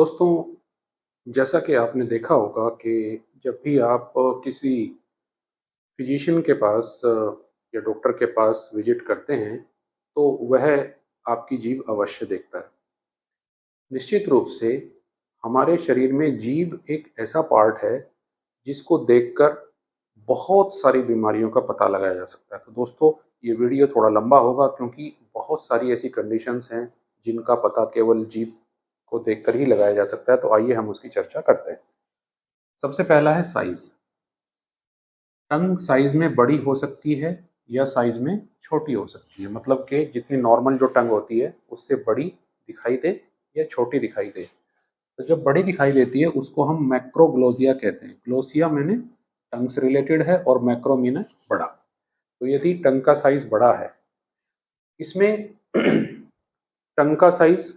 दोस्तों, जैसा कि आपने देखा होगा कि जब भी आप किसी फिजिशियन के पास या डॉक्टर के पास विजिट करते हैं, तो वह आपकी जीभ अवश्य देखता है। निश्चित रूप से हमारे शरीर में जीभ एक ऐसा पार्ट है, जिसको देखकर बहुत सारी बीमारियों का पता लगाया जा सकता है। तो दोस्तों, ये वीडियो थोड़ा लंबा होगा क्योंकि बहुत सारी ऐसी कंडीशंस हैं, जिनका पता केवल जीभ को देखकर ही लगाया जा सकता है। तो आइए हम उसकी चर्चा करते हैं। सबसे पहला है साइज़। टंग साइज़ में बड़ी हो सकती है या साइज़ में छोटी हो सकती है। मतलब कि जितनी नॉर्मल जो टंग होती है, उससे बड़ी दिखाई दे या छोटी दिखाई दे। तो जब बड़ी दिखाई देती है, उसको हम मैक्रोग्लोसिया कहते हैं। ग्लोसिया माने टंग से रिलेटेड है और मैक्रो माने बड़ा। तो यदि टंग का साइज़ बड़ा है, इसमें टंग का साइज़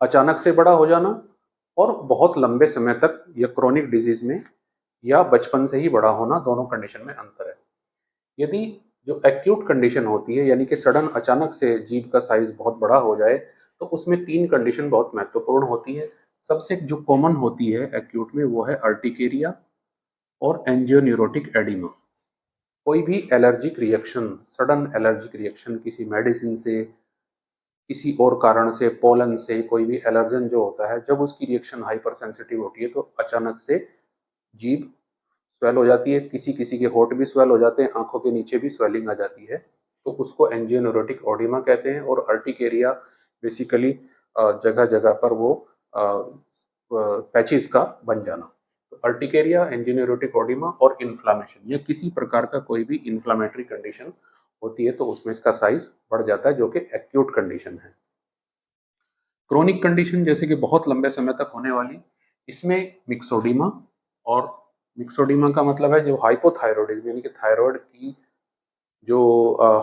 अचानक से बड़ा हो जाना और बहुत लंबे समय तक या क्रोनिक डिजीज़ में या बचपन से ही बड़ा होना, दोनों कंडीशन में अंतर है। यदि जो एक्यूट कंडीशन होती है, यानी कि सडन अचानक से जीभ का साइज बहुत बड़ा हो जाए, तो उसमें तीन कंडीशन बहुत महत्वपूर्ण होती है। सबसे जो कॉमन होती है एक्यूट में, वो है अर्टिकेरिया और एंजियोन्यूरोटिक एडिमा। कोई भी allergic reaction, sudden allergic reaction किसी मेडिसिन से, किसी और कारण से, पोलन से, कोई भी एलर्जन जो होता है, जब उसकी रिएक्शन हाइपर सेंसिटिव होती है, तो अचानक से जीभ स्वेल हो जाती है। किसी किसी के होंठ भी स्वेल हो जाते हैं, आंखों के नीचे भी स्वेलिंग आ जाती है। तो उसको एंजियोन्यूरोटिक ओडिमा कहते हैं। और अर्टिकेरिया बेसिकली जगह जगह पर वो पैचेस का बन जाना। तो अर्टिकेरिया, एंजियोन्यूरोटिक ओडिमा और इन्फ्लामेशन, या किसी प्रकार का कोई भी इन्फ्लामेटरी कंडीशन होती है, तो उसमें इसका साइज बढ़ जाता है, जो कि एक्यूट कंडीशन है। क्रोनिक कंडीशन जैसे कि बहुत लंबे समय तक होने वाली, इसमें मिक्सोडिमा, और मिक्सोडिमा का मतलब है जो हाइपोथायरॉयडिज्म, यानी कि थायराइड की जो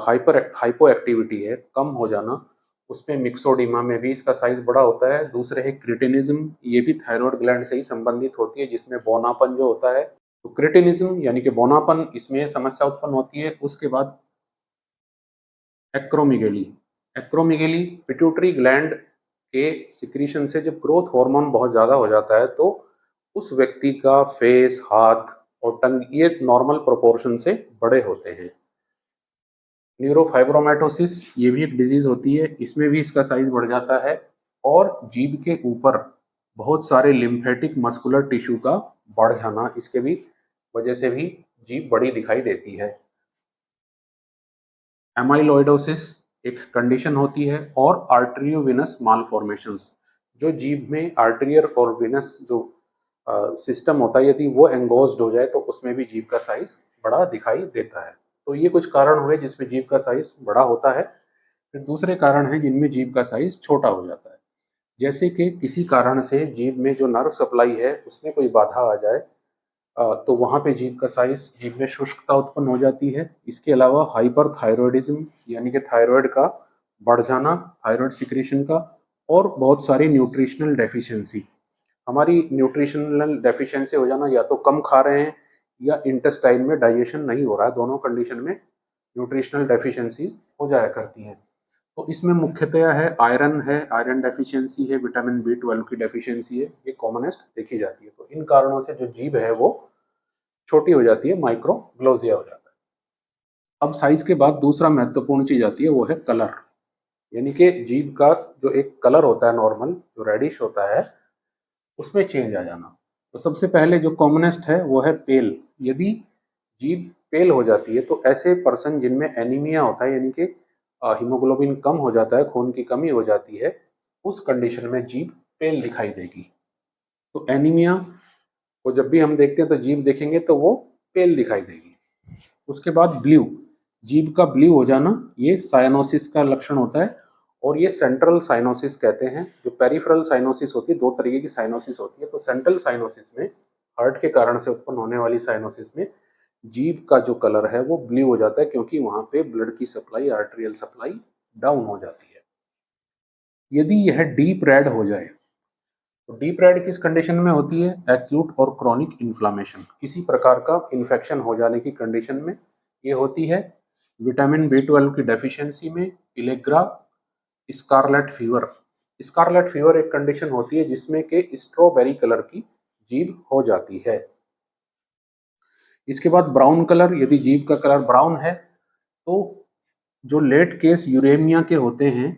हाइपो एक्टिविटी है, कम हो जाना, उसमें मिक्सोडिमा में भी इसका साइज बड़ा होता है। दूसरे है क्रिटिनिज्म, ये भी थायराइड ग्लैंड से ही संबंधित होती है, जिसमें बौनापन जो होता है। तो क्रिटिनिज्म यानी कि बौनापन, इसमें समस्या उत्पन्न होती है। उसके बाद एक्रोमिगेली। एक्रोमिगेली पिट्यूटरी ग्लैंड के सिक्रीशन से जब ग्रोथ हार्मोन बहुत ज़्यादा हो जाता है, तो उस व्यक्ति का फेस, हाथ और टंग ये नॉर्मल प्रोपोर्शन से बड़े होते हैं। न्यूरोफाइब्रोमेटोसिस, ये भी एक डिजीज होती है, इसमें भी इसका साइज बढ़ जाता है। और जीभ के ऊपर बहुत सारे लिम्फेटिक मस्कुलर टिश्यू का बढ़ जाना, इसके भी वजह से भी जीभ बड़ी दिखाई देती है। एमाइलोइडोसिस एक कंडीशन होती है। और आर्टरियोवेनस मालफॉर्मेशंस, जो जीभ में आर्टेरियल और वेनस जो सिस्टम होता है, यदि वो एंगोज्ड हो जाए, तो उसमें भी जीभ का साइज बड़ा दिखाई देता है। तो ये कुछ कारण हुए जिसमें जीभ का साइज बड़ा होता है। फिर दूसरे कारण हैं जिनमें जीभ का साइज छोटा हो जाता है। जैसे कि किसी कारण से जीभ में जो नर्व सप्लाई है, उसमें कोई बाधा आ जाए, तो वहाँ पे जीभ का साइज, जीभ में शुष्कता उत्पन्न हो जाती है। इसके अलावा हाइपरथायरॉयडिज्म, यानी कि थायराइड का बढ़ जाना, थायराइड सिक्रेशन का, और बहुत सारी न्यूट्रिशनल डेफिशिएंसी। हमारी न्यूट्रिशनल डेफिशिएंसी हो जाना, या तो कम खा रहे हैं या इंटेस्टाइन में डाइजेशन नहीं हो रहा है, दोनों कंडीशन में न्यूट्रिशनल डेफिशिएंसीज हो जाया करती हैं। तो इसमें मुख्यतया है आयरन डेफिशिएंसी है, विटामिन बी 12 की डेफिशिएंसी है, ये कॉमनेस्ट देखी जाती है। तो इन कारणों से जो जीभ है वो छोटी हो जाती है, माइक्रोग्लोसिया हो जाता है। अब साइज के बाद दूसरा महत्वपूर्ण चीज आती है, वो है कलर। यानी कि जीभ का जो एक कलर होता है नॉर्मल, जो रेडिश होता है, उसमें चेंज आ जाना। तो सबसे पहले जो कॉमनेस्ट है वो है पेल। यदि जीभ पेल हो जाती है, तो ऐसे पर्सन जिनमें एनीमिया होता है, यानी कि हीमोग्लोबिन कम हो जाता है, खून की कमी हो जाती है, उस कंडीशन में जीभ पेल दिखाई देगी। तो एनीमिया को जब भी हम देखते हैं, तो जीभ देखेंगे तो वो पेल दिखाई देगी। उसके बाद ब्लू, जीभ का ब्लू हो जाना, ये साइनोसिस का लक्षण होता है। और ये सेंट्रल साइनोसिस कहते हैं। जो पेरिफेरल साइनोसिस होती है, दो तरीके की साइनोसिस होती है। तो सेंट्रल साइनोसिस में, हार्ट के कारण से उत्पन्न होने वाली साइनोसिस में, जीभ का जो कलर है वो ब्लू हो जाता है, क्योंकि वहां पे ब्लड की सप्लाई, आर्टेरियल सप्लाई डाउन हो जाती है। यदि यह डीप रेड हो जाए, तो डीप रेड किस कंडीशन में होती है? एक्यूट और क्रॉनिक इन्फ्लामेशन, किसी प्रकार का इन्फेक्शन हो जाने की कंडीशन में ये होती है। विटामिन बी 12 की डेफिशिएंसी में, पिलेग्रा, स्कारलेट फीवर, स्कारलेट फीवर एक कंडीशन होती है जिसमें कि स्ट्रॉबेरी कलर की जीभ हो जाती है। इसके बाद ब्राउन कलर, यदि जीभ का कलर ब्राउन है तो जो लेट केस यूरेमिया के होते हैं,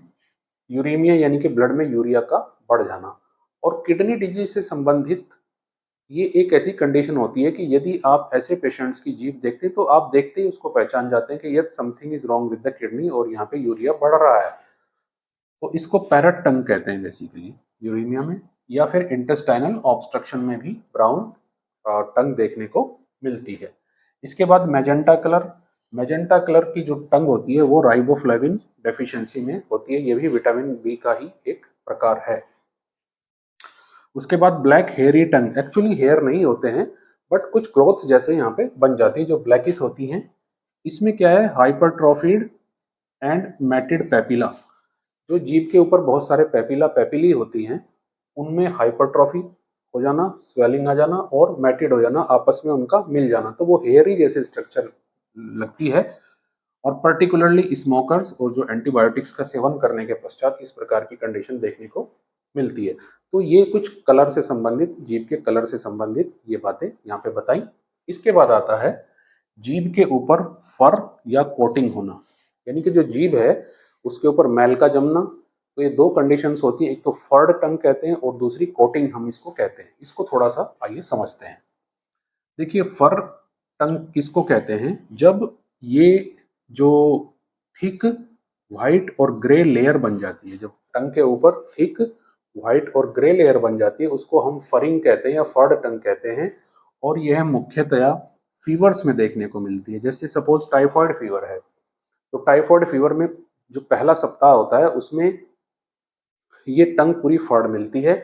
यूरेमिया यानी कि ब्लड में यूरिया का बढ़ जाना, और किडनी डिजीज से संबंधित ये एक ऐसी कंडीशन होती है कि यदि आप ऐसे पेशेंट्स की जीभ देखते हैं तो आप देखते ही उसको पहचान जाते हैं कि yes something is wrong with the kidney और यहाँ पे यूरिया बढ़ रहा है। तो इसको पैरट टंग कहते हैं बेसिकली यूरेमिया में, या फिर इंटेस्टाइनल ऑब्स्ट्रक्शन में भी ब्राउन टंग देखने को मिलती है। इसके बाद मैजेंटा कलर, मैजेंटा कलर की जो टंग होती है वो राइबोफ्लेविन डेफिशिएंसी में होती है, ये भी विटामिन बी का ही एक प्रकार है। उसके बाद ब्लैक हेयरी टंग, एक्चुअली हेयर नहीं होते हैं बट कुछ ग्रोथ जैसे यहाँ पे बन जाती है जो ब्लैकिश होती हैं। इसमें क्या है, हाइपरट्रोफीड एंड मैटिड पेपिला, जो जीभ के ऊपर बहुत सारे पेपिला पेपिली होती हैं उनमें हाइपरट्रॉफी हो जाना, स्वेलिंग आ जाना और मैटिड हो जाना, आपस में उनका मिल जाना, तो वो हेयरी जैसे स्ट्रक्चर लगती है। और पर्टिकुलरली स्मोकर्स और जो एंटीबायोटिक्स का सेवन करने के पश्चात इस प्रकार की कंडीशन देखने को मिलती है। तो ये कुछ कलर से संबंधित, जीभ के कलर से संबंधित ये बातें यहाँ पे बताई। इसके बाद आता है जीभ के ऊपर फर या कोटिंग होना, यानी कि जो जीभ है उसके ऊपर मैल का जमना। तो ये दो कंडीशंस होती हैं, एक तो फर्ड टंग कहते हैं और दूसरी कोटिंग हम इसको कहते हैं। इसको थोड़ा सा आइए समझते हैं। देखिए फर टंग किसको कहते हैं, जब ये जो थिक व्हाइट और ग्रे लेयर बन जाती है, जब टंग के ऊपर थिक व्हाइट और ग्रे लेयर बन जाती है उसको हम फरिंग कहते हैं या फर्ड टंग कहते हैं। और यह मुख्यतया फीवर्स में देखने को मिलती है। जैसे सपोज टाइफॉइड फीवर है, तो टाइफॉइड फीवर में जो पहला सप्ताह होता है उसमें ये टंग पूरी फर्ड मिलती है,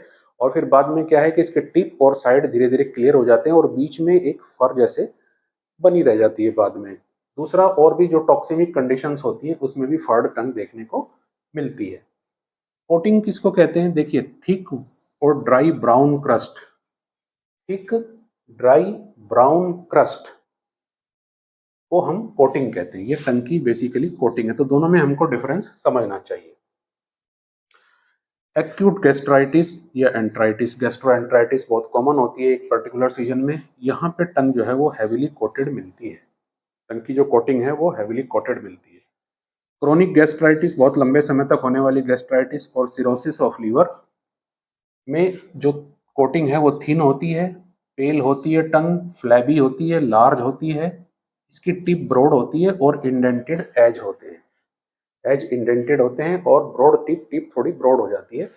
और फिर बाद में क्या है कि इसके टिप और साइड धीरे धीरे क्लियर हो जाते हैं और बीच में एक फर जैसे बनी रह जाती है बाद में। दूसरा, और भी जो टॉक्सिमिक कंडीशंस होती हैं उसमें भी फर्ड टंग देखने को मिलती है। कोटिंग किसको कहते हैं, देखिए थिक और dry brown crust, thick dry brown crust को हम कोटिंग कहते हैं। ये टंग की बेसिकली कोटिंग है, तो दोनों में हमको डिफरेंस समझना चाहिए। एक्यूट गैस्ट्राइटिस या एंट्राइटिस, गैस्ट्रोएंट्राइटिस बहुत कॉमन होती है एक पर्टिकुलर सीजन में। यहाँ पे टंग जो है वो हैविली कोटेड मिलती है, टंग की जो कोटिंग है वो हैविली कोटेड मिलती है। क्रोनिक गैस्ट्राइटिस, बहुत लंबे समय तक होने वाली गैस्ट्राइटिस और सिरोसिस ऑफ लीवर में जो कोटिंग है वो थिन होती है, पेल होती है, टंग फ्लैबी होती है, लार्ज होती है, इसकी टिप ब्रॉड होती है और इंडेंटेड एज होते हैं, एज इंडेंटेड होते हैं और ब्रॉड टिप, टिप थोड़ी ब्रॉड हो जाती है।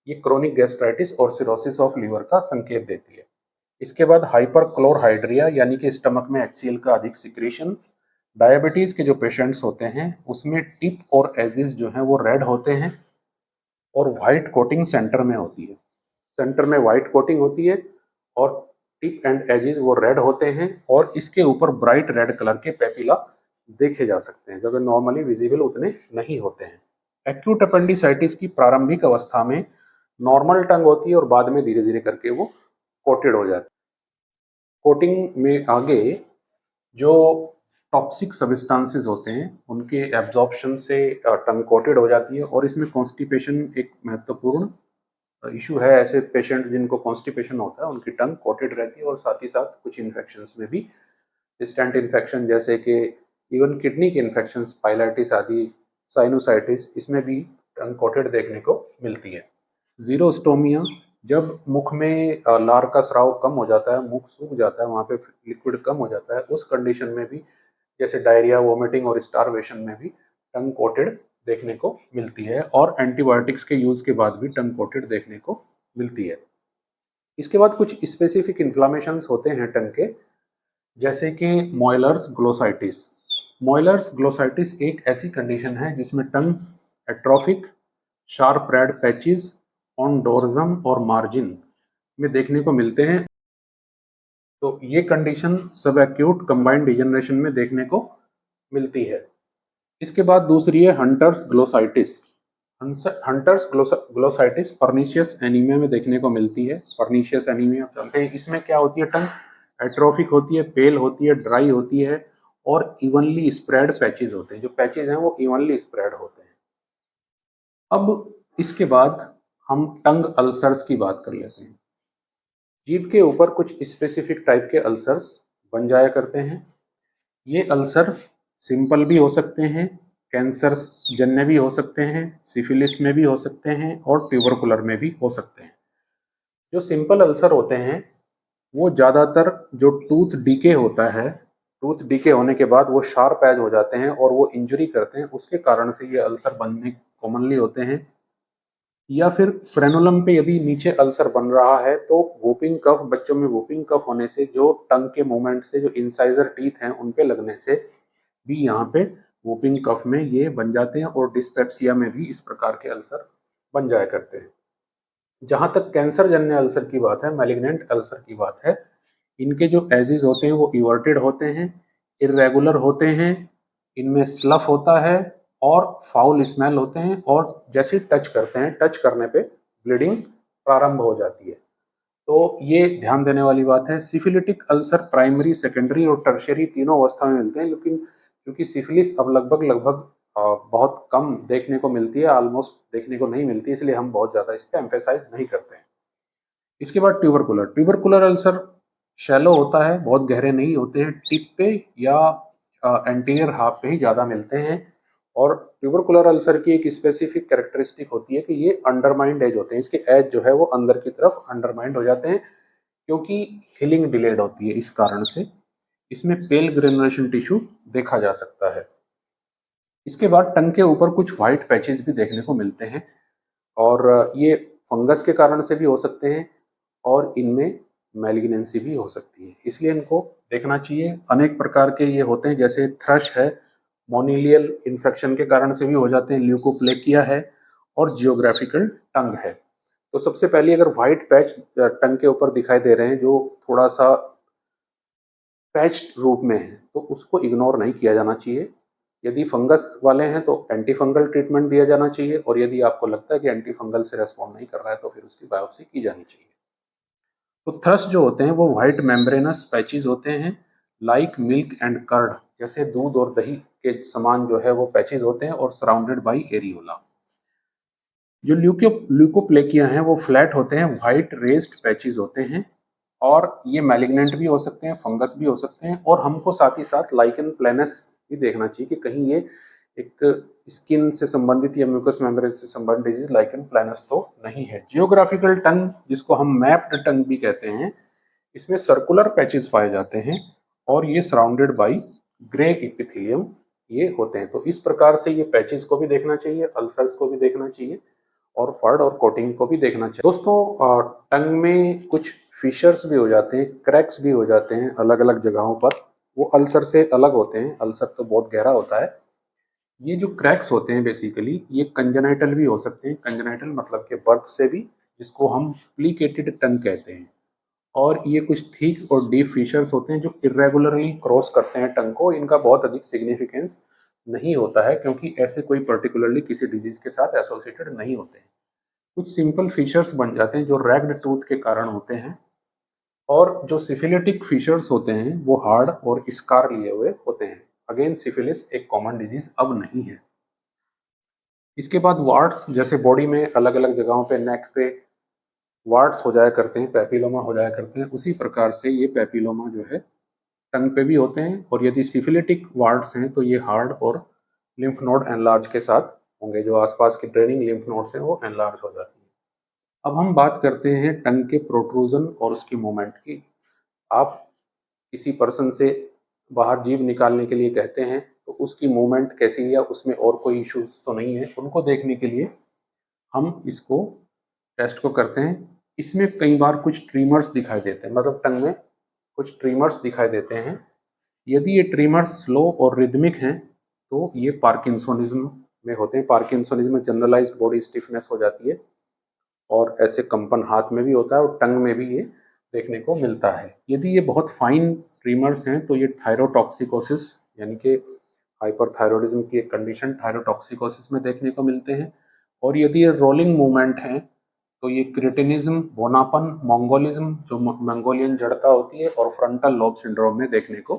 ये क्रोनिक गैस्ट्राइटिस और सिरोसिस ऑफ लीवर का संकेत देती है। इसके बाद हाइपरक्लोरहाइड्रिया यानी कि स्टमक में HCl का अधिक सिक्रेशन। डायबिटीज के जो पेशेंट्स होते हैं उसमें टिप और एजिस जो हैं वो रेड होते हैं और व्हाइट कोटिंग सेंटर में होती है, सेंटर में व्हाइट कोटिंग होती है और टिप एंड एजेस वो रेड होते हैं और इसके ऊपर ब्राइट रेड कलर के पेपिला देखे जा सकते हैं जो कि नॉर्मली विजिबल उतने नहीं होते हैं। एक्यूट अपेंडिसाइटिस की प्रारंभिक अवस्था में नॉर्मल टंग होती है और बाद में धीरे धीरे करके वो कोटेड हो जाती है। कोटिंग में आगे जो टॉक्सिक सब्सटेंसेस होते हैं उनके एब्जॉर्प्शन से टंग कोटेड हो जाती है और इसमें कॉन्स्टिपेशन एक महत्वपूर्ण इशू है। ऐसे पेशेंट जिनको कॉन्स्टिपेशन होता है उनकी टंग कोटेड रहती है और साथ ही साथ कुछ इन्फेक्शंस में भी, डिस्टेंट इन्फेक्शन जैसे कि इवन किडनी के इन्फेक्शन, पाइलाइटिस आदि, साइनोसाइटिस, इसमें भी टंग कोटेड देखने को मिलती है। जीरोस्टोमिया, जब मुख में लार का स्राव कम हो जाता है, मुख सूख जाता है, वहाँ पे लिक्विड कम हो जाता है, उस कंडीशन में भी जैसे डायरिया, वोमिटिंग और स्टारवेशन में भी टंग कोटेड देखने को मिलती है और एंटीबायोटिक्स के यूज के बाद भी टंग कोटेड देखने को मिलती है। इसके बाद कुछ स्पेसिफिक इन्फ्लामेशंस होते हैं टंग के, जैसे कि मोइलर्स ग्लोसाइटिस। मोइलर्स ग्लोसाइटिस एक ऐसी कंडीशन है जिसमें tongue atrophic, sharp red patches on dorsum और मार्जिन में देखने को मिलते हैं। तो ये कंडीशन सब एक्यूट कंबाइंड डिजेनरेशन में देखने को मिलती है। इसके बाद दूसरी है hunters glossitis. Hunters glossitis pernicious anaemia में देखने को मिलती है। पर्नीशियस एनीमिया जानते हैं, इसमें क्या होती है, टंग एट्रोफिक होती है, पेल होती है, ड्राई होती है और इवनली स्प्रेड पैचेस होते हैं। जो पैचेस हैं वो इवनली स्प्रेड होते हैं। अब इसके बाद हम टंग अल्सर्स की बात कर लेते हैं। जीभ के ऊपर कुछ स्पेसिफिक टाइप के अल्सर्स बन जाया करते हैं। ये अल्सर सिंपल भी हो सकते हैं, कैंसर जन्य भी हो सकते हैं, सिफिलिस में भी हो सकते हैं और ट्यूबरकुलर में भी हो सकते हैं। जो सिंपल अल्सर होते हैं वो ज़्यादातर जो टूथ डीके होता है, टूथ डीके होने के बाद वो शार्प एज हो जाते हैं और वो इंजरी करते हैं, उसके कारण से ये अल्सर बनने कॉमनली होते हैं। या फिर फ्रेनुलम पे यदि नीचे अल्सर बन रहा है तो वूपिंग कफ, बच्चों में वूपिंग कफ होने से जो टंग के मूवमेंट से जो इंसाइजर टीथ हैं उन पे लगने से भी यहाँ पे वूपिंग कफ में ये बन जाते हैं और डिस्पेप्सिया में भी इस प्रकार के अल्सर बन जाया करते हैं। जहाँ तक कैंसर जन्य अल्सर की बात है, मैलिग्नेंट अल्सर की बात है, इनके जो एजिज होते हैं वो इवर्टेड होते हैं, इरेगुलर होते हैं, इनमें स्लफ होता है और फाउल स्मेल होते हैं और जैसे टच करते हैं, टच करने पे ब्लीडिंग प्रारंभ हो जाती है। तो ये ध्यान देने वाली बात है। सिफिलिटिक अल्सर प्राइमरी, सेकेंडरी और टर्शियरी तीनों अवस्था में मिलते हैं, लेकिन क्योंकि सिफिलिस अब लगभग लगभग बहुत कम देखने को मिलती है, ऑलमोस्ट देखने को नहीं मिलती, इसलिए हम बहुत ज़्यादा इस पर एम्फेसाइज नहीं करते हैं। इसके बाद ट्यूबरकुलर। ट्यूबरकुलर अल्सर शैलो होता है, बहुत गहरे नहीं होते हैं, टिप पे या एंटीरियर हाफ पे ही ज़्यादा मिलते हैं। और ट्यूबरकुलर अल्सर की एक स्पेसिफिक कैरेक्टरिस्टिक होती है कि ये अंडरमाइंड एज होते हैं, इसके एज जो है वो अंदर की तरफ अंडरमाइंड हो जाते हैं क्योंकि हीलिंग डिलेड होती है। इस कारण से इसमें पेल ग्रेनुलेशन टिश्यू देखा जा सकता है। इसके बाद टंग के ऊपर कुछ व्हाइट पैचेस भी देखने को मिलते हैं और ये फंगस के कारण से भी हो सकते हैं और इनमें मैलिग्नेंसी भी हो सकती है, इसलिए इनको देखना चाहिए। अनेक प्रकार के ये होते हैं, जैसे थ्रश है, मोनीलियल इन्फेक्शन के कारण से भी हो जाते हैं, ल्यूकोप्लेकिया है और जियोग्राफिकल टंग है। तो सबसे पहले अगर व्हाइट पैच टंग के ऊपर दिखाई दे रहे हैं जो थोड़ा सा पैच्ड रूप में है तो उसको इग्नोर नहीं किया जाना चाहिए। यदि फंगस वाले हैं तो एंटी फंगल ट्रीटमेंट दिया जाना चाहिए और यदि आपको लगता है कि एंटी फंगल से रेस्पॉन्ड नहीं कर रहा है तो फिर उसकी बायोप्सी की जानी चाहिए। तो थ्रस्ट जो होते हैं वो व्हाइट मेम्ब्रेनस पैचेस होते हैं, लाइक मिल्क एंड कर्ड, जैसे दूध और दही के समान जो है वो पैचेस होते हैं और सराउंडेड बाई एरियोला। जो ल्यूकोप्लेकिया हैं वो फ्लैट होते हैं, व्हाइट रेस्ड पैचेस होते हैं और ये मैलिग्नेंट भी हो सकते हैं, फंगस भी हो सकते हैं और हमको साथ ही साथ लाइकन प्लेनस भी देखना चाहिए कि कहीं ये एक स्किन से संबंधित या म्यूकस मेम्ब्रेन से संबंधित डिजीज लाइकन प्लेनस तो नहीं है। जियोग्राफिकल टंग, जिसको हम मैप्ड टंग भी कहते हैं, इसमें सर्कुलर पैचेस पाए जाते हैं और ये सराउंडेड बाई ग्रे इपिथेलियम ये होते हैं। तो इस प्रकार से ये पैचेस को भी देखना चाहिए, अल्सर्स को भी देखना चाहिए और फर्ड और कोटिंग को भी देखना चाहिए। दोस्तों, टंग में कुछ फिशर्स भी हो जाते हैं, क्रैक्स भी हो जाते हैं अलग अलग जगहों पर, वो अल्सर से अलग होते हैं, अल्सर तो बहुत गहरा होता है। ये जो क्रैक्स होते हैं बेसिकली ये कंजेनाइटल भी हो सकते हैं, कंजेनाइटल मतलब के बर्थ से भी, जिसको हम प्लीकेटेड टंग कहते हैं। और ये कुछ थिक और डीप फिशर्स होते हैं जो इरेगुलरली क्रॉस करते हैं टंग को, इनका बहुत अधिक सिग्निफिकेंस नहीं होता है क्योंकि ऐसे कोई पर्टिकुलरली किसी डिजीज के साथ एसोसिएटेड नहीं होते हैं। कुछ सिंपल फीचर्स बन जाते हैं जो रैग्ड टूथ के कारण होते हैं और जो सिफिलिटिक फीचर्स होते हैं वो हार्ड और स्कार लिए हुए होते हैं। अगेन सिफिलिस एक कॉमन डिजीज अब नहीं है। इसके बाद वार्ड्स, जैसे बॉडी में अलग अलग जगहों पे, नेक पे वार्ड्स हो जाया करते हैं, पैपिलोमा हो जाया करते हैं, उसी प्रकार से ये पैपिलोमा जो है टंग पे भी होते हैं और यदि सिफिलिटिक वार्ड्स हैं तो ये हार्ड और लिम्फ नोड एनलार्ज के साथ होंगे, जो आसपास की ड्रेनिंग लिम्फ नोड्स हैं वो एनलार्ज हो जाती है। अब हम बात करते हैं टंग के प्रोट्रूजन और उसकी मूवमेंट की। आप किसी पर्सन से बाहर जीभ निकालने के लिए कहते हैं तो उसकी मूवमेंट कैसी है या उसमें और कोई इश्यूज तो नहीं है, उनको देखने के लिए हम इसको टेस्ट को करते हैं। इसमें कई बार कुछ ट्रीमर्स दिखाई देते हैं, मतलब टंग में कुछ ट्रीमर्स दिखाई देते हैं। यदि ये ट्रीमर्स स्लो और रिदमिक हैं तो ये पार्किंसोनिज्म में होते हैं। पार्किंसोनिज्म में जनरलाइज्ड बॉडी स्टिफनेस हो जाती है और ऐसे कंपन हाथ में भी होता है और टंग में भी ये देखने को मिलता है। यदि ये बहुत फाइन ट्रीमर्स हैं तो ये थायरोटॉक्सिकोसिस यानी कि हाइपरथायरॉयडिज्म की एक कंडीशन थायरोटॉक्सिकोसिस में देखने को मिलते हैं। और यदि ये रोलिंग मूवमेंट हैं तो ये क्रिटिनिज्म, बोनापन, मंगोलिज्म जो मंगोलियन जड़ता होती है और फ्रंटल लोब सिंड्रोम में देखने को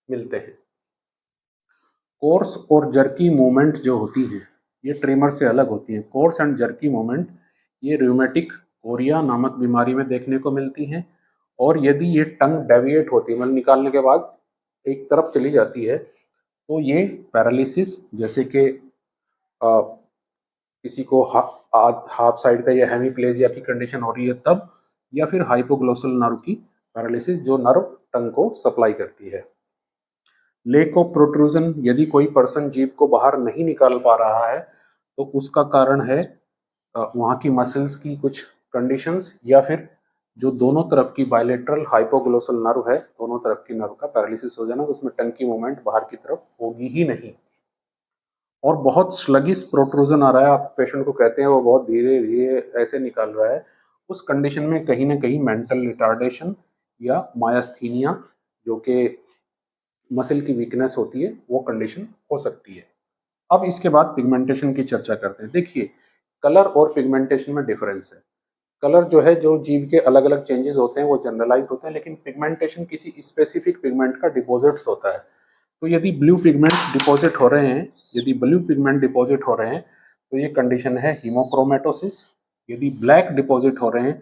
मिलते हैं। कोर्स और जर्की मूवमेंट जो होती है ये ट्रिमर से अलग होती है। कोर्स एंड जर्की मूवमेंट ये रूमेटिक कोरिया नामक बीमारी में देखने को मिलती हैं। और यदि ये टंग डेविएट होती है, मतलब निकालने के बाद एक तरफ चली जाती है, तो ये पैरालिसिस, जैसे कि किसी को हाफ साइड का या हेमीप्लेजिया की कंडीशन हो रही है तब, या फिर हाइपोग्लोसल नर्व की पैरालिसिस जो नर्व टंग को सप्लाई करती है। लेक ऑफ प्रोट्रूजन, यदि कोई पर्सन जीभ को बाहर नहीं निकाल पा रहा है तो उसका कारण है वहाँ की मसल्स की कुछ कंडीशंस, या फिर जो दोनों तरफ की बायलेटरल हाइपोग्लोसल नर्व है, दोनों तरफ की नर्व का पैरालिसिस हो जाना, तो उसमें टंग की मूवमेंट बाहर की तरफ होगी ही नहीं। और बहुत स्लगिश प्रोट्रूजन आ रहा है, आप पेशेंट को कहते हैं वो बहुत धीरे धीरे ऐसे निकाल रहा है, उस कंडीशन में कहीं ना कहीं मेंटल रिटार्डेशन या मायास्थीनिया, जो कि मसल की वीकनेस होती है, वो कंडीशन हो सकती है। अब इसके बाद पिगमेंटेशन की चर्चा करते हैं। देखिए, कलर और पिगमेंटेशन में डिफरेंस है। कलर जो है, जो जीभ के अलग अलग चेंजेस होते हैं वो जनरलाइज होते हैं, लेकिन पिगमेंटेशन किसी स्पेसिफिक पिगमेंट का डिपॉजिट्स होता है। तो यदि ब्लू पिगमेंट डिपॉजिट हो रहे हैं, यदि ब्लू पिगमेंट डिपॉजिट हो रहे हैं तो ये कंडीशन है हीमोक्रोमेटोसिस। यदि ब्लैक डिपॉजिट हो रहे हैं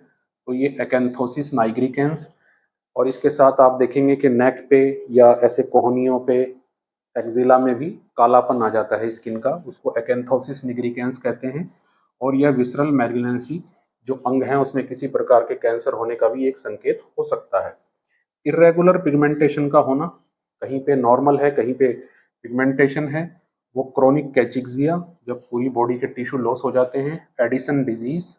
तो ये एक्ैंथोसिस नाइग्रिकेंस। और इसके साथ आप देखेंगे कि नेक पे या ऐसे कोहनियों पे, एक्जिला में भी कालापन आ जाता है स्किन का, उसको एक्ैंथोसिस निग्रिकेंस कहते हैं। और यह विसरल मैलिग्नेंसी जो अंग है उसमें किसी प्रकार के कैंसर होने का भी एक संकेत हो सकता है। इरेगुलर पिगमेंटेशन का होना, कहीं पे नॉर्मल है कहीं पे पिगमेंटेशन है, वो क्रोनिक कैचिक्सिया, जब पूरी बॉडी के टिश्यू लॉस हो जाते हैं, एडिसन डिजीज,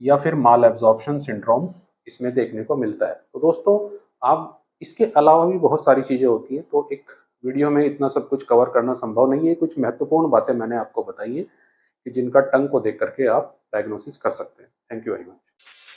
या फिर माल एब्जॉर्प्शन सिंड्रोम इसमें देखने को मिलता है। तो दोस्तों, आप इसके अलावा भी बहुत सारी चीज़ें होती हैं, तो एक वीडियो में इतना सब कुछ कवर करना संभव नहीं है। कुछ महत्वपूर्ण बातें मैंने आपको बताई है कि जिनका टंग को देख करके आप डायग्नोसिस कर सकते हैं। Thank you very much.